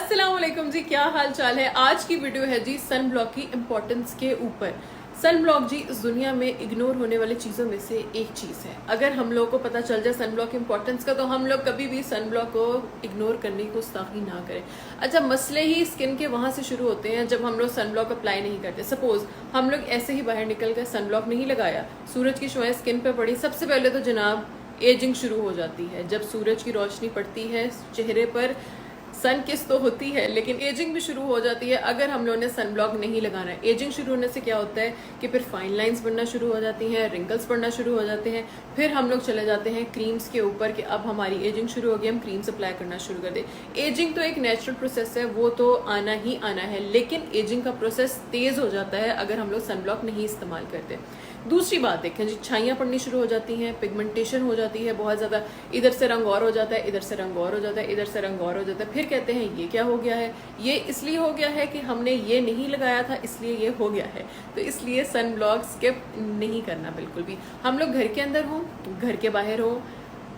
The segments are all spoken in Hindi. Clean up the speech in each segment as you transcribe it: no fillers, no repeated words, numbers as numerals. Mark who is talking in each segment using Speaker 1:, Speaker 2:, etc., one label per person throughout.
Speaker 1: अस्सलाम वालेकुम जी, क्या हाल चाल है। आज की वीडियो है जी सन ब्लॉक की इम्पोर्टेंस के ऊपर। सन ब्लॉक जी इस दुनिया में इग्नोर होने वाली चीज़ों में से एक चीज़ है। अगर हम लोग को पता चल जाए सन ब्लॉक की इम्पोर्टेंस का, तो हम लोग कभी भी सन ब्लॉक को इग्नोर करने की गुस्ताखी ना करें। अच्छा, मसले ही स्किन के वहाँ से शुरू होते हैं जब हम लोग सन ब्लॉक अप्लाई नहीं करते। सपोज हम लोग ऐसे ही बाहर निकल कर सन ब्लॉक नहीं लगाया, सूरज की शुआएं स्किन पे पड़ी, सबसे पहले तो जनाब एजिंग शुरू हो जाती है। जब सूरज की रोशनी पड़ती है चेहरे पर, सन किस तो होती है लेकिन एजिंग भी शुरू हो जाती है अगर हम लोगों ने सन ब्लॉक नहीं लगाना है। एजिंग शुरू होने से क्या होता है कि फिर फाइन लाइंस बनना शुरू हो जाती हैं, रिंकल्स पड़ना शुरू हो जाते हैं। फिर हम लोग चले जाते हैं क्रीम्स के ऊपर कि अब हमारी एजिंग शुरू हो गई, हम क्रीम्स अप्लाई करना शुरू कर दें। एजिंग तो एक नेचुरल प्रोसेस है, वो तो आना ही आना है, लेकिन एजिंग का प्रोसेस तेज हो जाता है अगर हम लोग सन ब्लॉक नहीं इस्तेमाल करते। दूसरी बात देखें जी, छाइयाँ पड़नी शुरू हो जाती हैं, पिगमेंटेशन हो जाती है बहुत ज़्यादा, इधर से रंग और हो जाता है, इधर से रंग और हो जाता है, इधर से रंग और हो जाता है। फिर कहते हैं ये क्या हो गया है, ये इसलिए हो गया है कि हमने ये नहीं लगाया था इसलिए ये हो गया है। तो इसलिए सन ब्लॉक स्किप नहीं करना बिल्कुल भी। हम लोग घर के अंदर हों, घर के बाहर हों,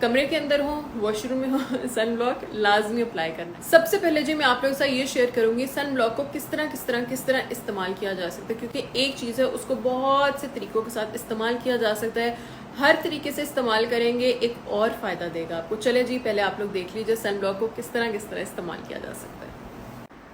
Speaker 1: कमरे के अंदर हो, वॉशरूम में हो, सन ब्लॉक लाजमी अप्लाई करना। सबसे पहले जी मैं आप लोगों के साथ ये शेयर करूंगी सन ब्लॉक को किस तरह इस्तेमाल किया जा सकता है, क्योंकि एक चीज़ है उसको बहुत से तरीकों के साथ इस्तेमाल किया जा सकता है। हर तरीके से इस्तेमाल करेंगे एक और फ़ायदा देगा आपको। चले जी पहले आप लोग देख लीजिए सन ब्लॉक को किस तरह इस्तेमाल किया जा सकता है।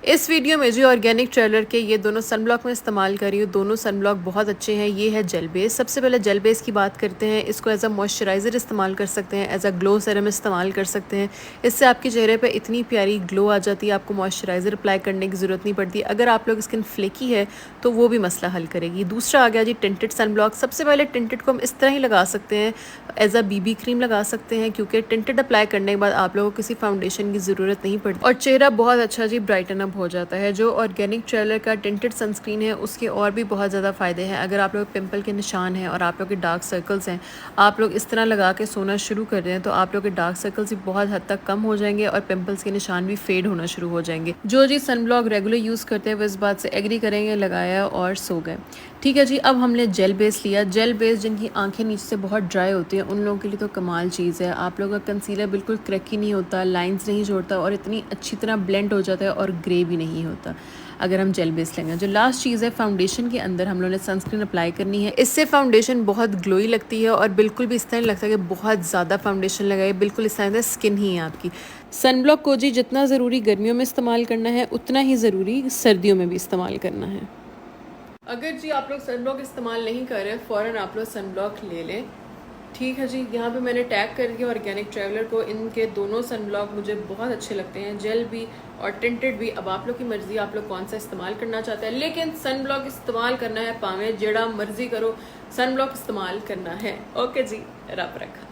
Speaker 1: इस वीडियो में जी ऑर्गेनिक ट्रेलर के ये दोनों सन ब्लॉक में इस्तेमाल कर रही हूँ। दोनों सन ब्लॉक बहुत अच्छे हैं। ये है जेल बेस। सबसे पहले जेल बेस की बात करते हैं। इसको एज अ मॉइस्चराइज़र इस्तेमाल कर सकते हैं, एज अ ग्लो सीरम इस्तेमाल कर सकते हैं। इससे आपके चेहरे पे इतनी प्यारी ग्लो आ जाती है, आपको मॉइस्चराइज़र अप्लाई करने की ज़रूरत नहीं पड़ती। अगर आप लोग स्किन फ्लेकी है तो वो भी मसला हल करेगी। दूसरा आ गया जी टिंटेड सन ब्लॉक। सबसे पहले टिंटेड को हम इस तरह ही लगा सकते हैं, एज अ बीबी क्रीम लगा सकते हैं, क्योंकि टिंटेड अप्लाई करने के बाद आप लोगों को किसी फाउंडेशन की ज़रूरत नहीं पड़ती और चेहरा बहुत अच्छा जी ब्राइटन अप हो जाता है। जो ऑर्गेनिक ट्रेलर का टिंटेड सनस्क्रीन है उसके और भी बहुत ज़्यादा फ़ायदे हैं। अगर आप लोग पिंपल के निशान हैं और आप लोग के डार्क सर्कल्स हैं, आप लोग इस तरह लगा के सोना शुरू कर दें तो आप लोग के डार्क सर्कल्स भी बहुत हद तक कम हो जाएंगे और पिंपल्स के निशान भी फेड होना शुरू हो जाएंगे। जो जी सन ब्लॉक रेगुलर यूज़ करते हैं वो इस बात से एग्री करेंगे, लगाया और सो गए। ठीक है जी, अब हमने जेल बेस लिया। जेल बेस जिनकी आंखें नीचे से बहुत ड्राई होती हैं उन लोगों के लिए तो कमाल चीज़ है। आप लोगों का कंसीलर बिल्कुल क्रैकी नहीं होता, लाइंस नहीं छोड़ता और इतनी अच्छी तरह ब्लेंड हो जाता है और ग्रे भी नहीं होता अगर हम जेल बेस लेंगे। जो लास्ट चीज़ है, फाउंडेशन के अंदर हम लोगों ने सनस्क्रीन अप्लाई करनी है। इससे फाउंडेशन बहुत ग्लोई लगती है और बिल्कुल भी इस तरह लगता है कि बहुत ज़्यादा फाउंडेशन लगाए, बिल्कुल इस तरह स्किन ही है आपकी। सन ब्लॉक को जी जितना ज़रूरी गर्मियों में इस्तेमाल करना है उतना ही ज़रूरी सर्दियों में भी इस्तेमाल करना है। अगर जी आप लोग सन ब्लॉक इस्तेमाल नहीं कर रहे, फ़ौरन आप लोग सन ब्लॉक ले लें। ठीक है जी, यहाँ पे मैंने टैग कर दिया ऑर्गेनिक ट्रैवलर को। इनके दोनों सन ब्लॉक मुझे बहुत अच्छे लगते हैं, जेल भी और टिंटेड भी। अब आप लोग की मर्ज़ी, आप लोग कौन सा इस्तेमाल करना चाहते हैं, लेकिन सन ब्लॉक इस्तेमाल करना है, पावे जेड़ा मर्जी करो, सन ब्लॉक इस्तेमाल करना है। ओके जी, रब रखा।